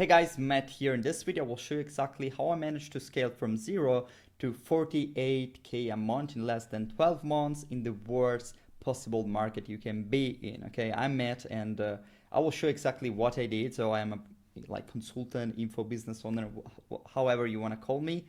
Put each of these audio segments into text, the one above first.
Hey guys, Matt here. In this video, I will show you exactly how I managed to scale from 0 to 48K a month in less than 12 months in the worst possible market you can be in. Okay, I'm Matt and I will show you exactly what I did. So I'm a consultant, info business owner, however you want to call me.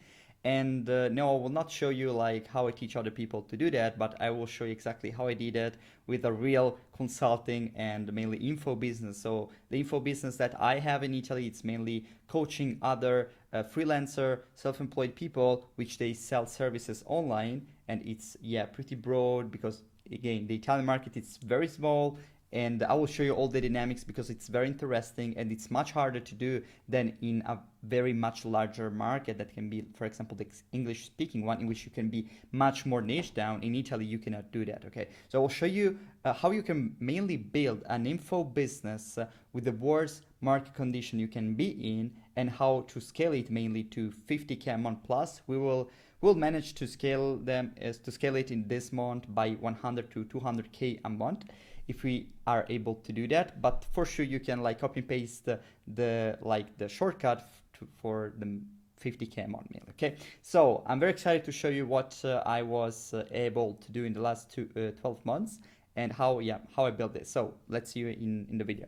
And no, I will not show you like how I teach other people to do that, but I will show you exactly how I did it with a real consulting and mainly info business. So the info business that I have in Italy, it's mainly coaching other freelancer, self-employed people, which they sell services online. And it's, yeah, pretty broad because again, the Italian market is very small, and I will show you all the dynamics because it's very interesting and it's much harder to do than in a very much larger market that can be, for example, the English speaking one, in which you can be much more niche down. In Italy, you cannot do that, okay? So I will show you how you can mainly build an info business with the worst market condition you can be in, and how to scale it mainly to 50K a month plus. We'll manage to scale it in this month by 100 to 200K a month if we are able to do that. But for sure you can like copy and paste the shortcut for the 50K a month meal. Okay, so I'm very excited to show you what I was able to do in the last 12 months and how I built this. So let's see you in the video.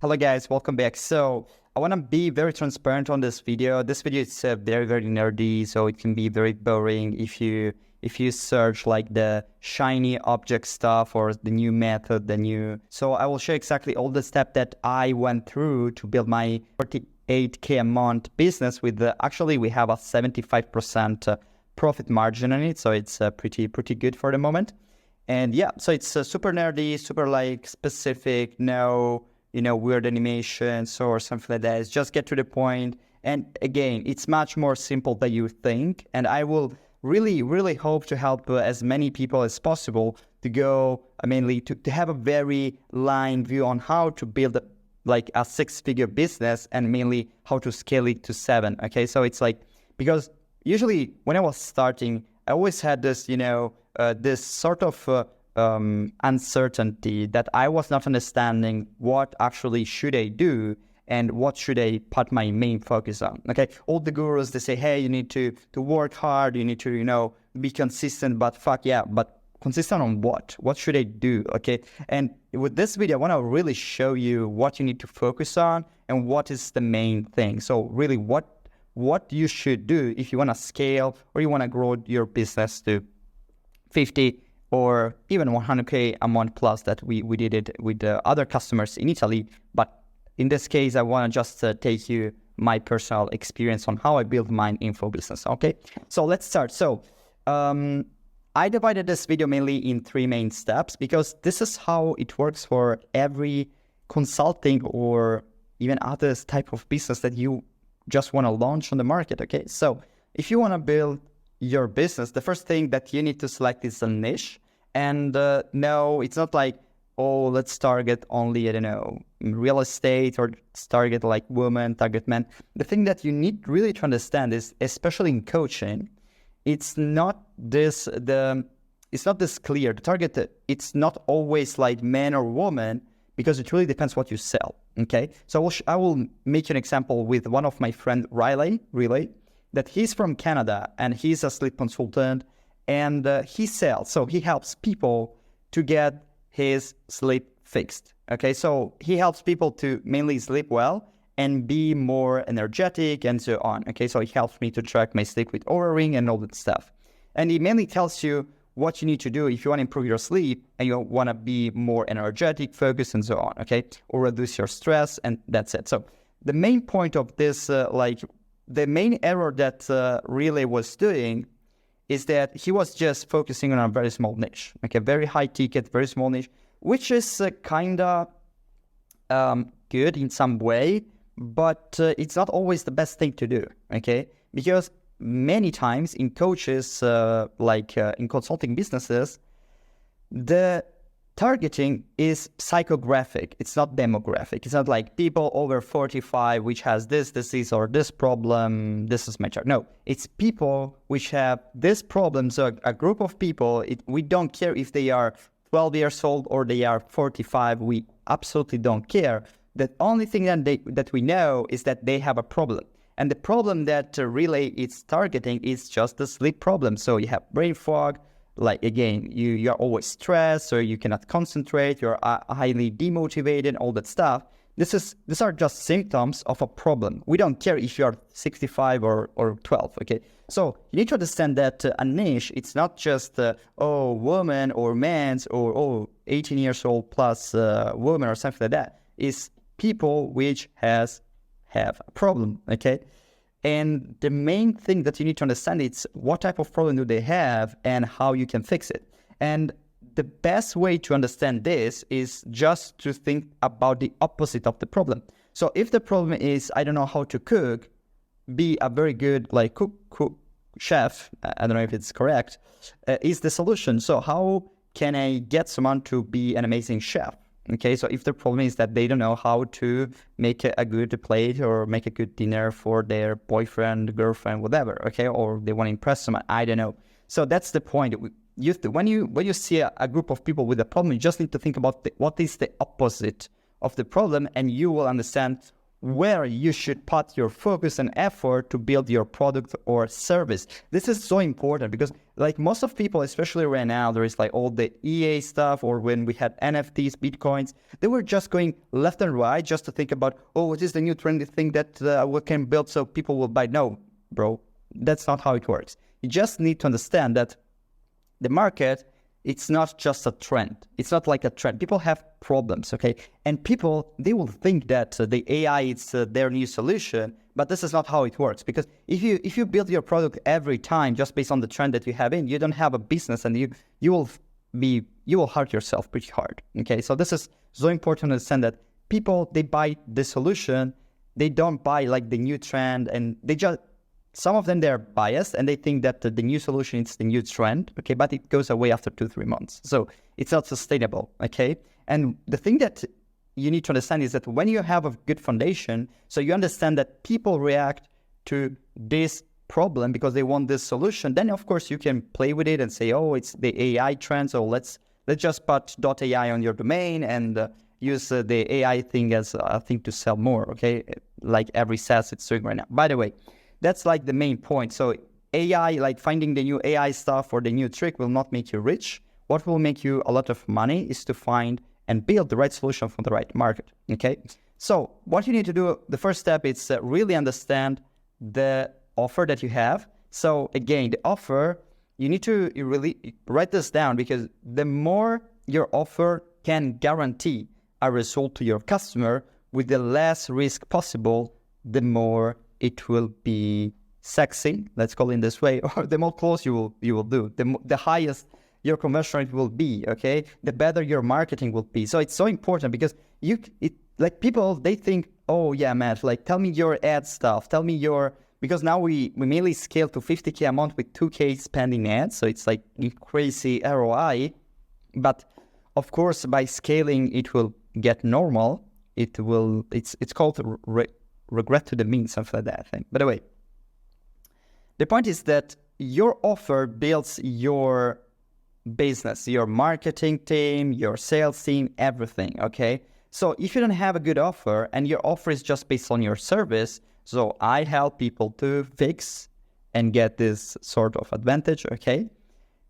Hello guys, welcome back. So I want to be very transparent on this video. This video is very nerdy, so it can be very boring if you search like the shiny object stuff or the new method, So I will show exactly all the steps that I went through to build my 48K a month business with actually we have a 75% profit margin on it, so it's pretty good for the moment. And yeah, so it's super nerdy, super like specific, no weird animations or something like that. It's just get to the point. And again, it's much more simple than you think. And I will really hope to help as many people as possible to go, mainly to have a very line view on how to build like a 6-figure business and mainly how to scale it to 7. Okay, so it's like, because usually when I was starting, I always had this, this sort of uncertainty that I was not understanding what actually should I do and what should I put my main focus on. Okay, all the gurus, they say, hey, you need to work hard, you need to be consistent, but but consistent on what should I do? Okay, and with this video I want to really show you what you need to focus on and what is the main thing. So really what you should do if you want to scale or you want to grow your business to 50 or even 100K a month plus, that we did it with other customers in Italy. But in this case, I want to just take you my personal experience on how I built my info business. Okay, so let's start. So I divided this video mainly in 3 main steps because this is how it works for every consulting or even other type of business that you just want to launch on the market. Okay, so if you want to build your business, the first thing that you need to select is a niche. And no, it's not like, oh, let's target only, I don't know, real estate, or target like women, target men. The thing that you need really to understand is, especially in coaching, it's not this clear. The target, it's not always like man or woman, because it really depends what you sell. Okay, so I will make an example with one of my friend Riley, that he's from Canada and he's a sleep consultant, and he sells, so he helps people to get his sleep fixed. Okay, so he helps people to mainly sleep well and be more energetic and so on. Okay, so he helps me to track my sleep with Oura Ring and all that stuff. And he mainly tells you what you need to do if you want to improve your sleep and you want to be more energetic, focused, and so on. Okay, or reduce your stress, and that's it. So the main point of this, the main error that Relay was doing is that he was just focusing on a very small niche, like a very high ticket, very small niche, which is kind of good in some way, but it's not always the best thing to do, okay? Because many times in coaches, in consulting businesses, the targeting is psychographic. It's not demographic. It's not like people over 45 which has this disease or this problem, this is my target. No, it's people which have this problem. So a group of people, we don't care if they are 12 years old or they are 45. absolutely don't care. The only thing that we know is that they have a problem. And the problem that Relay is targeting is just the sleep problem. So you have brain fog, like again, you're always stressed, or you cannot concentrate, you're highly demotivated, all that stuff. These are just symptoms of a problem. We don't care if you're 65 or 12, okay? So you need to understand that a niche, it's not just, woman or man's or 18 years old plus woman or something like that. It's people which have a problem, okay? And the main thing that you need to understand is what type of problem do they have and how you can fix it. And the best way to understand this is just to think about the opposite of the problem. So if the problem is, I don't know how to cook, be a very good cook chef, I don't know if it's correct, is the solution. So how can I get someone to be an amazing chef? Okay, so if the problem is that they don't know how to make a good plate or make a good dinner for their boyfriend, girlfriend, whatever, okay, or they want to impress someone, I don't know. So that's the point. When you see a group of people with a problem, you just need to think about what is the opposite of the problem, and you will understand where you should put your focus and effort to build your product or service. This is so important because like most of people, especially right now, there is like all the EA stuff, or when we had NFTs, Bitcoins, they were just going left and right just to think about, what is the new trendy thing that we can build so people will buy. No, bro, that's not how it works. You just need to understand that the market, it's not just a trend. It's not like a trend. People have problems, okay? And people, they will think that the AI is their new solution, but this is not how it works. Because if you build your product every time just based on the trend that you have you don't have a business, and you will hurt yourself pretty hard, okay? So this is so important to understand that people, they buy the solution, they don't buy like the new trend, and some of them, they're biased and they think that the new solution is the new trend, okay? But it goes away after 2-3 months. So it's not sustainable, okay? And the thing that you need to understand is that when you have a good foundation, so you understand that people react to this problem because they want this solution, then of course you can play with it and say, it's the AI trend, so let's just put .ai on your domain and use the AI thing as a thing to sell more, okay? Like every SaaS it's doing right now. By the way, that's like the main point. So AI, like finding the new AI stuff or the new trick will not make you rich. What will make you a lot of money is to find and build the right solution for the right market, okay? So what you need to do, the first step is really understand the offer that you have. So again, the offer, you need to really write this down, because the more your offer can guarantee a result to your customer with the less risk possible, the more it will be sexy, let's call it in this way, or the more close you will do, the highest your conversion rate will be, okay? The better your marketing will be. So it's so important because people, they think, oh yeah, Matt, like tell me your ad stuff, because now we mainly scale to 50K a month with 2K spending ads, so it's like crazy ROI. But of course, by scaling, it will get normal. It's called regret to the mean, something like that, I think. By the way, the point is that your offer builds your business, your marketing team, your sales team, everything, okay? So if you don't have a good offer and your offer is just based on your service, so I help people to fix and get this sort of advantage, okay?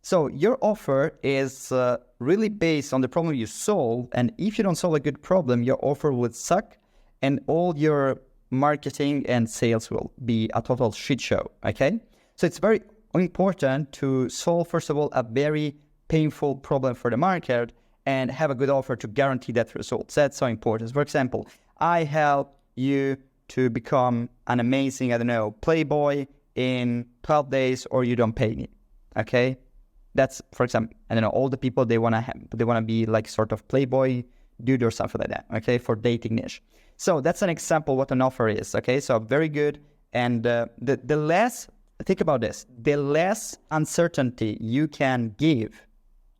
So your offer is really based on the problem you solve, and if you don't solve a good problem, your offer would suck and all your marketing and sales will be a total shit show, okay? So it's very important to solve, first of all, a very painful problem for the market and have a good offer to guarantee that result. That's so important. For example, I help you to become an amazing, Playboy in 12 days, or you don't pay me, okay? That's, for example, all the people, they want to be like sort of Playboy dude or something like that, okay, for dating niche. So that's an example what an offer is, okay? So very good. And the less, think about this, the less uncertainty you can give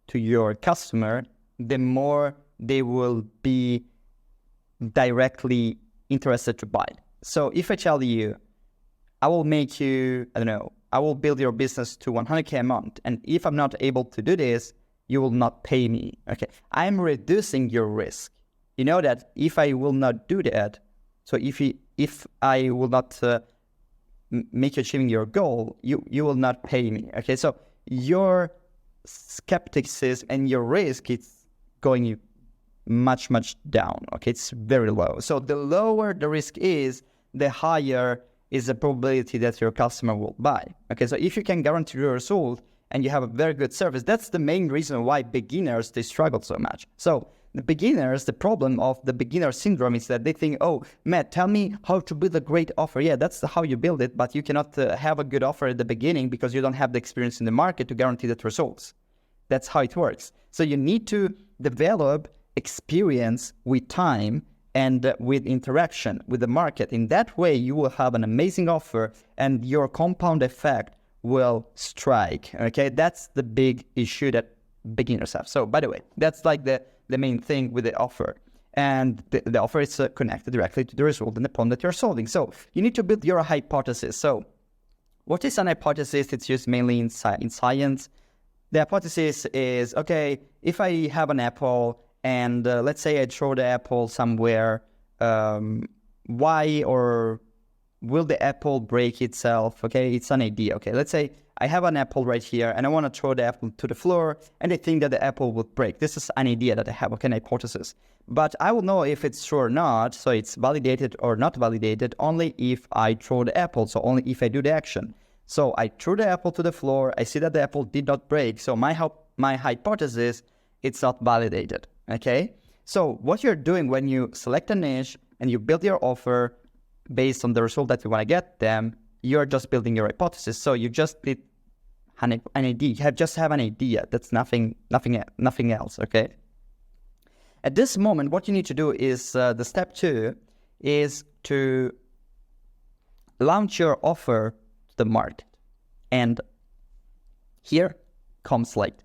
to your customer, the more they will be directly interested to buy. So if I tell you, I will make you, I will build your business to 100K a month, and if I'm not able to do this, you will not pay me, okay? I'm reducing your risk, you know that if I will not do that, so if I will not make you achieving your goal, you will not pay me. Okay, so your skepticism and your risk is going much down. Okay, it's very low. So the lower the risk is, the higher is the probability that your customer will buy. Okay, so if you can guarantee your result and you have a very good service, that's the main reason why beginners, they struggle so much. So the beginners, the problem of the beginner syndrome is that they think, oh, Matt, tell me how to build a great offer. Yeah, that's how you build it, but you cannot have a good offer at the beginning because you don't have the experience in the market to guarantee that results. That's how it works. So you need to develop experience with time and with interaction with the market. In that way, you will have an amazing offer and your compound effect will strike. Okay, that's the big issue that beginners have. So by the way, that's like the main thing with the offer. And the offer is connected directly to the result and the problem that you're solving. So you need to build your hypothesis. So what is an hypothesis? It's used mainly in science. The hypothesis is, okay, if I have an apple and let's say I throw the apple somewhere, why or will the apple break itself? Okay, it's an idea. Okay, let's say I have an apple right here and I want to throw the apple to the floor and I think that the apple will break. This is an idea that I have, okay, an hypothesis. But I will know if it's true or not, so it's validated or not validated only if I throw the apple, so only if I do the action. So I threw the apple to the floor, I see that the apple did not break, so my hypothesis, it's not validated, okay? So what you're doing when you select a niche and you build your offer based on the result that you want to get them, you're just building your hypothesis. So you just did an idea, you just have an idea, that's nothing else, okay? At this moment, what you need to do is, the step 2 is to launch your offer the market. And here comes like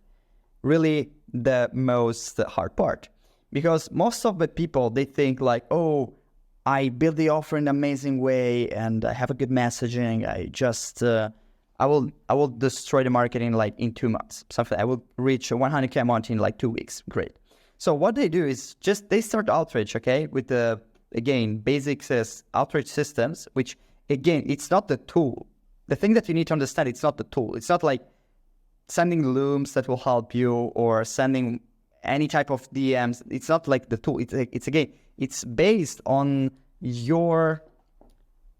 really the most hard part, because most of the people, they think like, oh, I build the offer in an amazing way and I have a good messaging, I just I will destroy the marketing like in 2 months, something. I will reach 100K a month in like 2 weeks. Great. So what they do is just they start outreach, okay, with the, again, basics as outreach systems, which again, it's not the tool. The thing that you need to understand, it's not the tool. It's not like sending looms that will help you or sending any type of DMs. It's not like the tool. It's again, it's based on your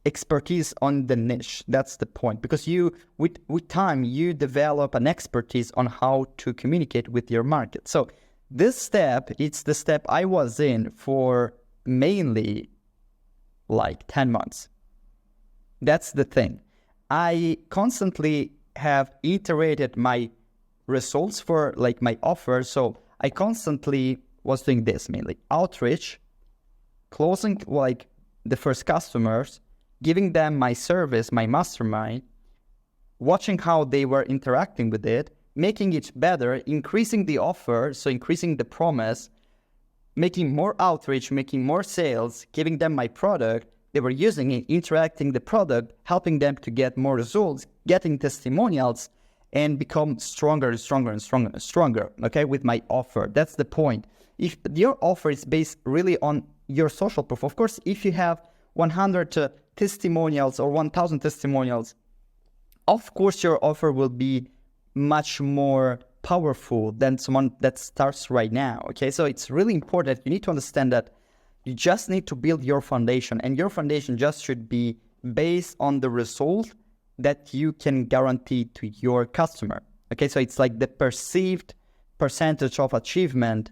expertise on the niche. That's the point. Because you, with time, you develop an expertise on how to communicate with your market. So this step, it's the step I was in for mainly like 10 months. That's the thing. I constantly have iterated my results for like my offer. So I constantly was doing this mainly. Outreach, closing like the first customers, giving them my service, my mastermind, watching how they were interacting with it, making it better, increasing the offer, so increasing the promise, making more outreach, making more sales, giving them my product. They were using it, interacting the product, helping them to get more results, getting testimonials, and become stronger and stronger and stronger and stronger, okay, with my offer. That's the point. If your offer is based really on your social proof, of course, if you have 100 testimonials or 1,000 testimonials, of course, your offer will be much more powerful than someone that starts right now, okay? So it's really important. You need to understand that you just need to build your foundation, and your foundation just should be based on the result that you can guarantee to your customer. Okay, so it's like the perceived percentage of achievement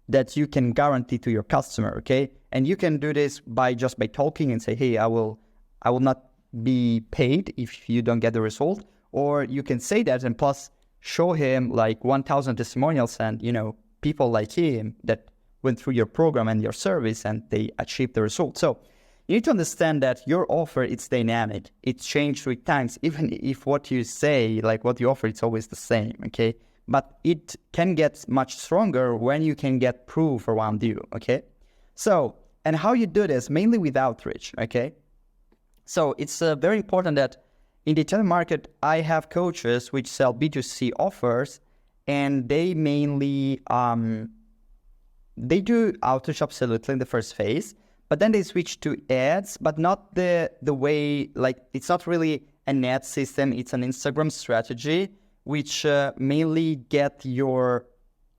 that you can guarantee to your customer. Okay, and you can do this by just by talking and say, hey, I will not be paid if you don't get the result, or you can say that and plus show him like 1,000 testimonials and people like him that went through your program and your service and they achieved the result. So you need to understand that your offer, it's dynamic. It's changed with times, even if what you say, like what you offer, it's always the same, okay? But it can get much stronger when you can get proof around you, okay? So, and how you do this, mainly with outreach, okay? So it's very important that in the Italian market, I have coaches which sell B2C offers, and they mainly they do outreach absolutely in the first phase, but then they switch to ads, but not the way, like, it's not really an ad system, it's an Instagram strategy, which mainly get your,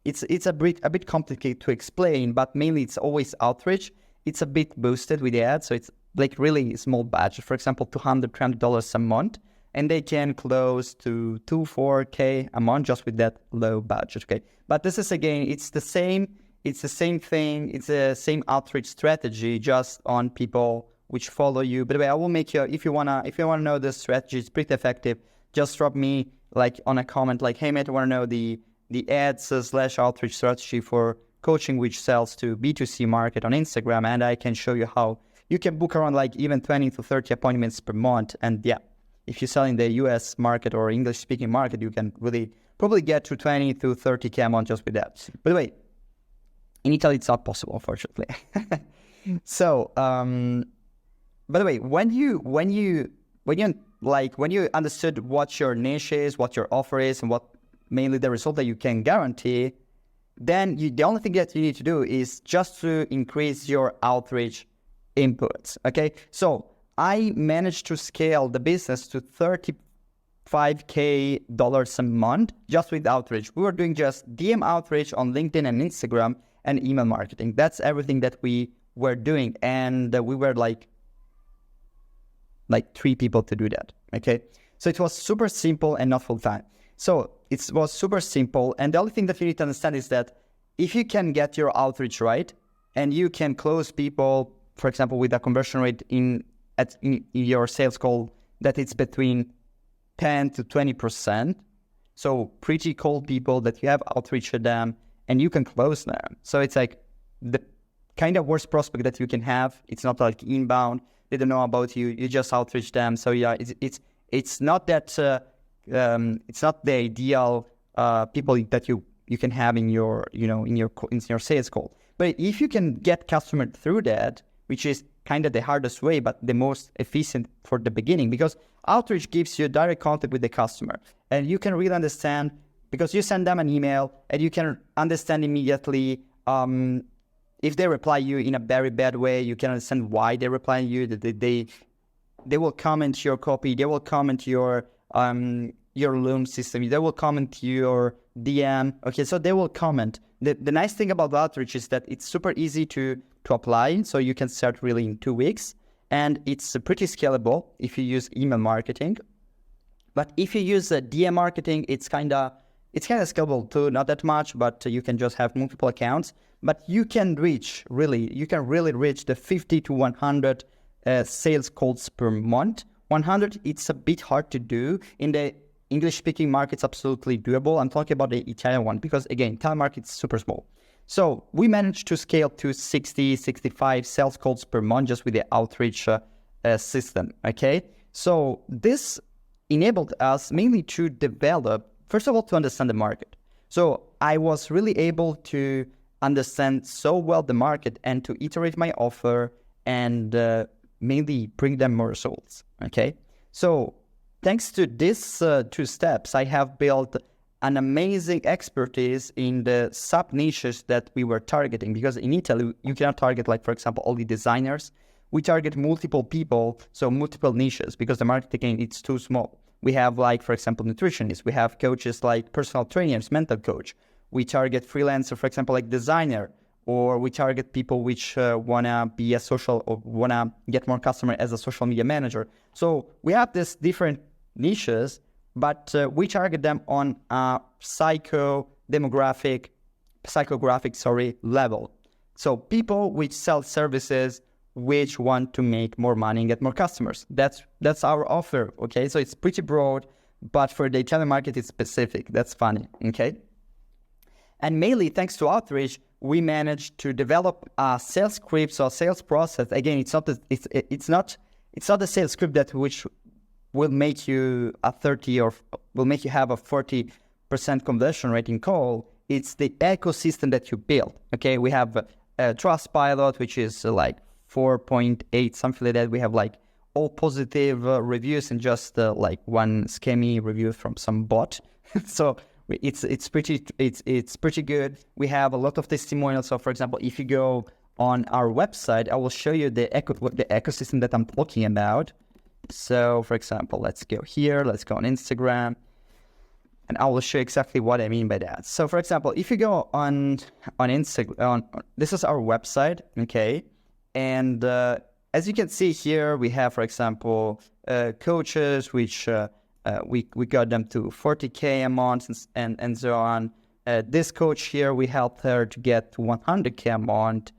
it's a bit complicated to explain, but mainly it's always outreach. It's a bit boosted with the ads, so it's like really small budget, for example, $200, $300 a month, and they can close to 4K a month just with that low budget, okay? But this is, again, it's the same thing, it's the same outreach strategy, just on people which follow you. By the way, I will make you, if you wanna know the strategy, it's pretty effective, just drop me like on a comment like, hey mate, I wanna know the ads / outreach strategy for coaching which sells to B2C market on Instagram, and I can show you how you can book around like even 20 to 30 appointments per month. And yeah, if you sell in the US market or English speaking market, you can really probably get to 20 to 30K a month just with that. By the way, in Italy, it's not possible, unfortunately. So, by the way, when you understood what your niche is, what your offer is, and what mainly the result that you can guarantee, then the only thing that you need to do is just to increase your outreach inputs, okay? So I managed to scale the business to $35K a month just with outreach. We were doing just DM outreach on LinkedIn and Instagram and email marketing. That's everything that we were doing. And we were like 3 people to do that, okay? So it was super simple and not full time. So it was super simple. And the only thing that you need to understand is that if you can get your outreach right and you can close people, for example, with a conversion rate in your sales call that it's between 10 to 20%, so pretty cold people that you have outreach to them and you can close them. So it's like the kind of worst prospect that you can have. It's not like inbound, they don't know about you, you just outreach them. So yeah, it's not that it's not the ideal people that you can have in your in your sales call. But if you can get customer through that, which is kind of the hardest way, but the most efficient for the beginning, because outreach gives you direct contact with the customer, and you can really understand, because you send them an email and you can understand immediately if they reply you in a very bad way. You can understand why they reply you. That they will comment your copy, they will comment your Loom system, they will comment your DM. Okay, so they will comment. The nice thing about outreach is that it's super easy to apply, so you can start really in 2 weeks, and it's pretty scalable if you use email marketing. But if you use DM marketing, it's kind of scalable too, not that much, but you can just have multiple accounts. But you can really reach the 50 to 100 sales calls per month. 100, it's a bit hard to do. In the English-speaking market's absolutely doable. I'm talking about the Italian one because, again, Italian market's super small. So we managed to scale to 60, 65 sales calls per month just with the outreach system, okay? So this enabled us mainly to develop, first of all, to understand the market. So I was really able to understand so well the market and to iterate my offer and mainly bring them more results, okay? So thanks to these 2 steps, I have built an amazing expertise in the sub niches that we were targeting, because in Italy, you cannot target, like, for example, only designers. We target multiple people, so multiple niches, because the market, again, it's too small. We have, like, for example, nutritionists. We have coaches like personal trainers, mental coach. We target freelancer, for example, like designer, or we target people which want to be a social or want to get more customer as a social media manager. So we have these different niches, but we target them on a psychographic level. So people which sell services which want to make more money and get more customers. That's our offer, okay? So it's pretty broad, but for the Italian market, it's specific. That's funny, okay? And mainly thanks to outreach, we managed to develop a sales script, so a sales process. Again, it's not the sales script that which will make you a 30 or will make you have a 40% conversion rate in call. It's the ecosystem that you build. Okay, we have a Trustpilot, which is like 4.8, something like that. We have like all positive reviews and just like one scammy review from some bot. So it's pretty good. We have a lot of testimonials. So for example, if you go on our website, I will show you the ecosystem that I'm talking about. So for example, let's go here, let's go on Instagram, and I will show you exactly what I mean by that. So for example, if you go on Instagram, this is our website, okay? And as you can see here, we have, for example, coaches, which we got them to 40K a month and so on. This coach here, we helped her to get to 100K a month,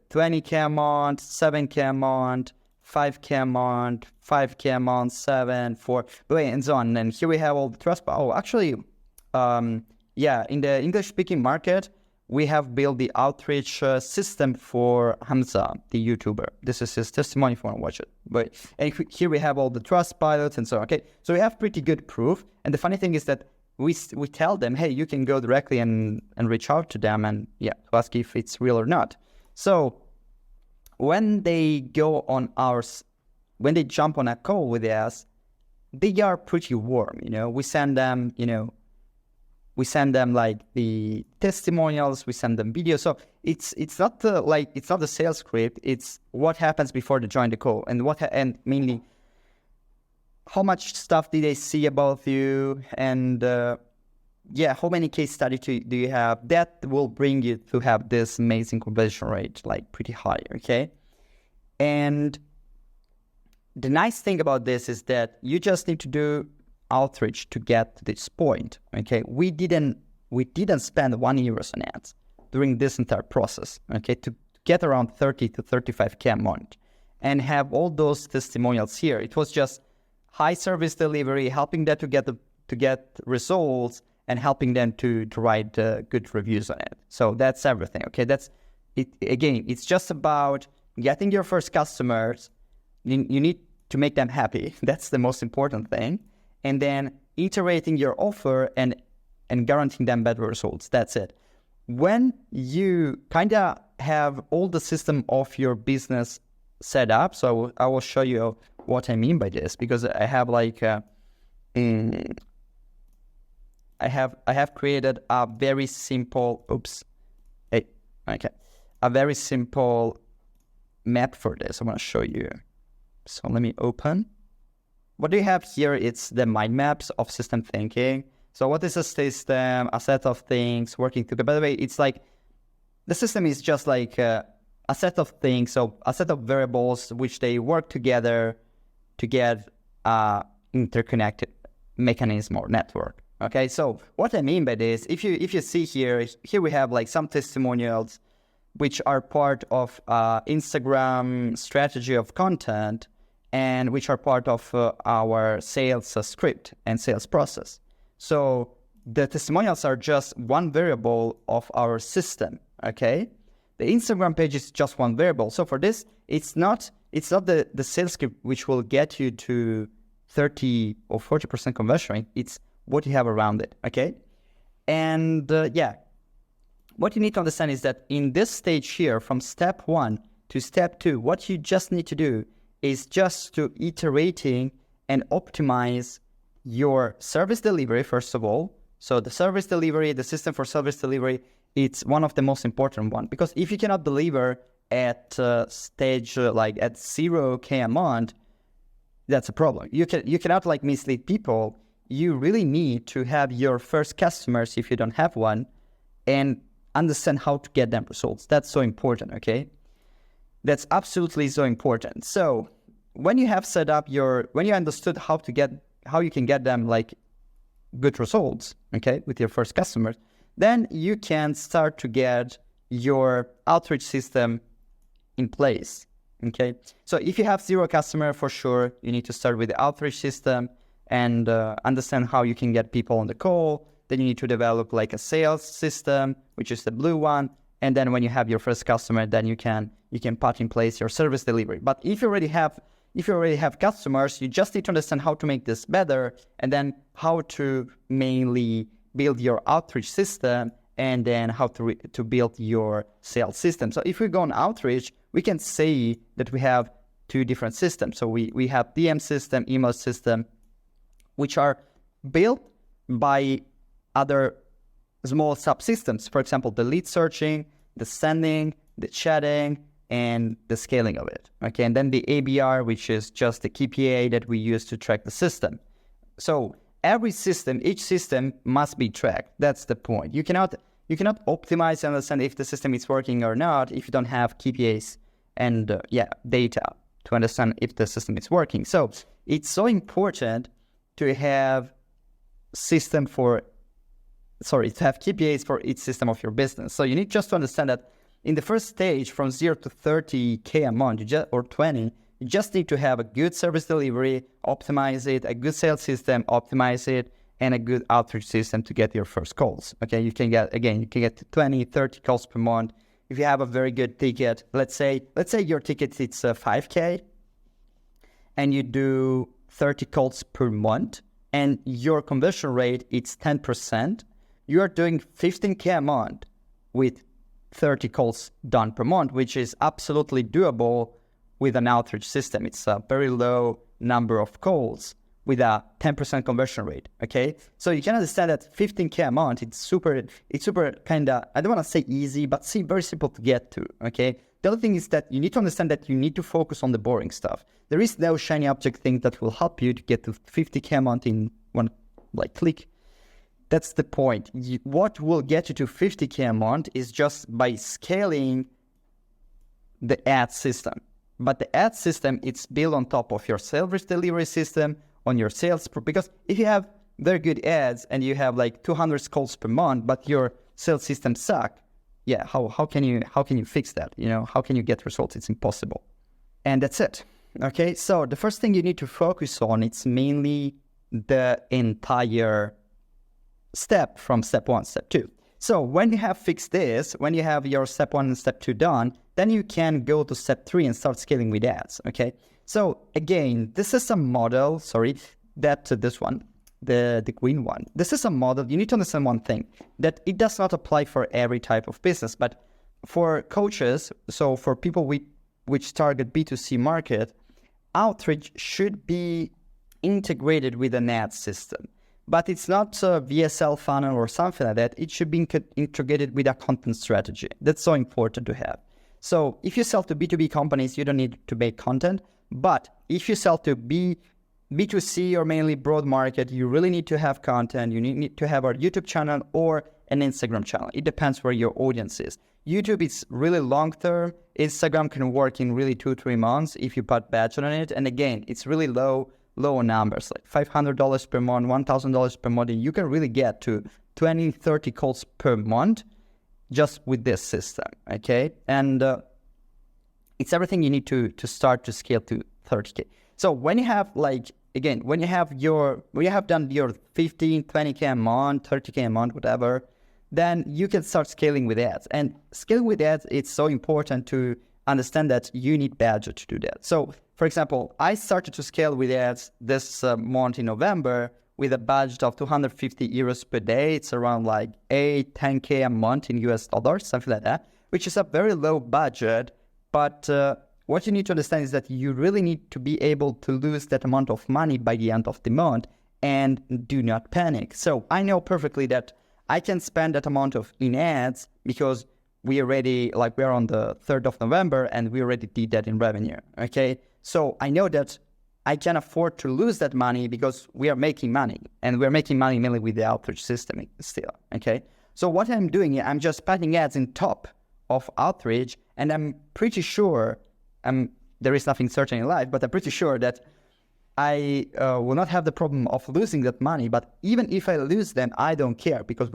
20K a month, 7K a month, 5K a month, 5K a month, 7, 4, and so on. And here we have all the trust. Oh, actually, yeah, in the English-speaking market, we have built the outreach system for Hamza, the YouTuber. This is his testimony if you want to watch it. But and here we have all the trust pilots and so on. Okay, so we have pretty good proof. And the funny thing is that we tell them, hey, you can go directly and reach out to them and to ask if it's real or not. So when they go on when they jump on a call with us, they are pretty warm. We send them, we send them like the testimonials, we send them videos. So it's not it's not the sales script. It's what happens before they join the call and mainly how much stuff did they see about you and how many case studies do you have? That will bring you to have this amazing conversion rate, like pretty high, okay? And the nice thing about this is that you just need to do outreach to get to this point, okay? We didn't spend €1 on ads during this entire process, okay? To get around 30 to 35K a month and have all those testimonials here. It was just high service delivery, helping them to get results and helping them to write good reviews on it. So that's everything, okay? That's it. Again, it's just about getting your first customers. You need to make them happy. That's the most important thing. And then iterating your offer and guaranteeing them better results. That's it. When you kind of have all the system of your business set up, so I will show you what I mean by this, because I have like I have created a very simple a very simple map for this. I want to show you. So let me open. What do you have here? It's the mind maps of system thinking. So what is a system? A set of things working together. By the way, it's like the system is just like a set of things, so a set of variables which they work together to get interconnected mechanism or network. Okay, so what I mean by this, if you see here we have like some testimonials which are part of Instagram strategy of content and which are part of our sales script and sales process. So the testimonials are just one variable of our system, okay? The Instagram page is just one variable. So for this, it's not the sales script which will get you to 30 or 40% conversion rate. It's what you have around it, okay? And what you need to understand is that in this stage here, from step 1 to step 2, what you just need to do is just to iterating and optimize your service delivery, first of all. So the service delivery, the system for service delivery, it's one of the most important one, because if you cannot deliver at stage like at 0K a month, that's a problem. You cannot like mislead people. You really need to have your first customers, if you don't have one, and understand how to get them results. That's so important, okay? That's absolutely so important. So when you have set up when you understood how you can get them like good results, okay, with your first customers, then you can start to get your outreach system in place, okay? So if you have 0 customer, for sure, you need to start with the outreach system and understand how you can get people on the call. Then you need to develop like a sales system, which is the blue one. And then when you have your first customer, then you can put in place your service delivery. But if you already have customers, you just need to understand how to make this better, and then how to mainly build your outreach system, and then how to build your sales system. So if we go on outreach, we can say that we have 2 different systems. So we have DM system, email system, which are built by other small subsystems. For example, the lead searching, the sending, the chatting, and the scaling of it. Okay, and then the ABR, which is just the KPI that we use to track the system. So every system, each system must be tracked. That's the point. You cannot optimize and understand if the system is working or not if you don't have KPIs and data to understand if the system is working. So it's so important to have KPIs for each system of your business. So you need just to understand that in the first stage, from 0 to 30K a month, or 20, you just need to have a good service delivery, optimize it, a good sales system, optimize it, and a good outreach system to get your first calls. Okay, you can get to 20, 30 calls per month. If you have a very good ticket, let's say your ticket is 5K, and you do 30 calls per month, and your conversion rate is 10%, you are doing 15K a month with 30 calls done per month, which is absolutely doable with an outreach system. It's a very low number of calls with a 10% conversion rate, okay? So you can understand that 15K a month, it's super kind of, I don't want to say easy, but very simple to get to, okay? The other thing is that you need to understand that you need to focus on the boring stuff. There is no shiny object thing that will help you to get to 50K a month in one click. That's the point. What will get you to 50K a month is just by scaling the ad system. But the ad system, it's built on top of your service delivery system, on your sales, because if you have very good ads and you have 200 calls per month, but your sales system suck, how can you fix that? How can you get results? It's impossible. And that's it. Okay, so the first thing you need to focus on, it's mainly the entire step from step 1, step 2. So when you have fixed this, when you have your step 1 and step 2 done, then you can go to step 3 and start scaling with ads, okay? So again, this is a model, this one, the green one. This is a model. You need to understand one thing, that it does not apply for every type of business, but for coaches, so for people which target B2C market, outreach should be integrated with an ad system. But it's not a VSL funnel or something like that. It should be integrated with a content strategy. That's so important to have. So if you sell to B2B companies, you don't need to make content. But if you sell to B2C or mainly broad market, you really need to have content. You need to have a YouTube channel or an Instagram channel. It depends where your audience is. YouTube is really long term. Instagram can work in really 2-3 months if you put budget on it. And again, it's really low numbers, like $500 per month, $1,000 per month, and you can really get to 20, 30 calls per month just with this system, okay? And it's everything you need to start to scale to 30K. So when you have when you have done your 15, 20K a month, 30K a month, whatever, then you can start scaling with ads. And scaling with ads, it's so important to understand that you need budget to do that. So for example, I started to scale with ads this month in November with a budget of 250 euros per day. It's around 8-10K a month in US dollars, something like that, which is a very low budget. But what you need to understand is that you really need to be able to lose that amount of money by the end of the month, and do not panic. So I know perfectly that I can spend that amount in ads because we already, we're on the 3rd of November and we already did that in revenue, okay? So I know that I can afford to lose that money because we are making money, and we're making money mainly with the outreach system still, okay? So what I'm doing, I'm just putting ads in top of outreach, and I'm pretty sure, there is nothing certain in life, but I'm pretty sure that I will not have the problem of losing that money. But even if I lose them, I don't care, because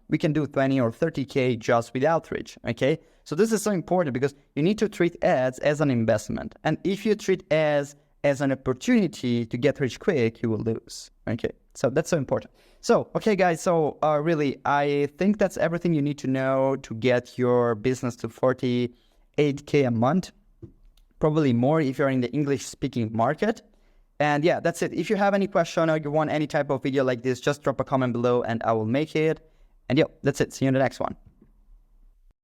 we can do 20 or 30K just with outreach, okay? So this is so important because you need to treat ads as an investment. And if you treat ads as an opportunity to get rich quick, you will lose, okay? So that's so important. So, okay guys, so really, I think that's everything you need to know to get your business to 48K a month, probably more if you're in the English speaking market. And yeah, that's it. If you have any question or you want any type of video like this, just drop a comment below and I will make it. And yeah, that's it. See you in the next one.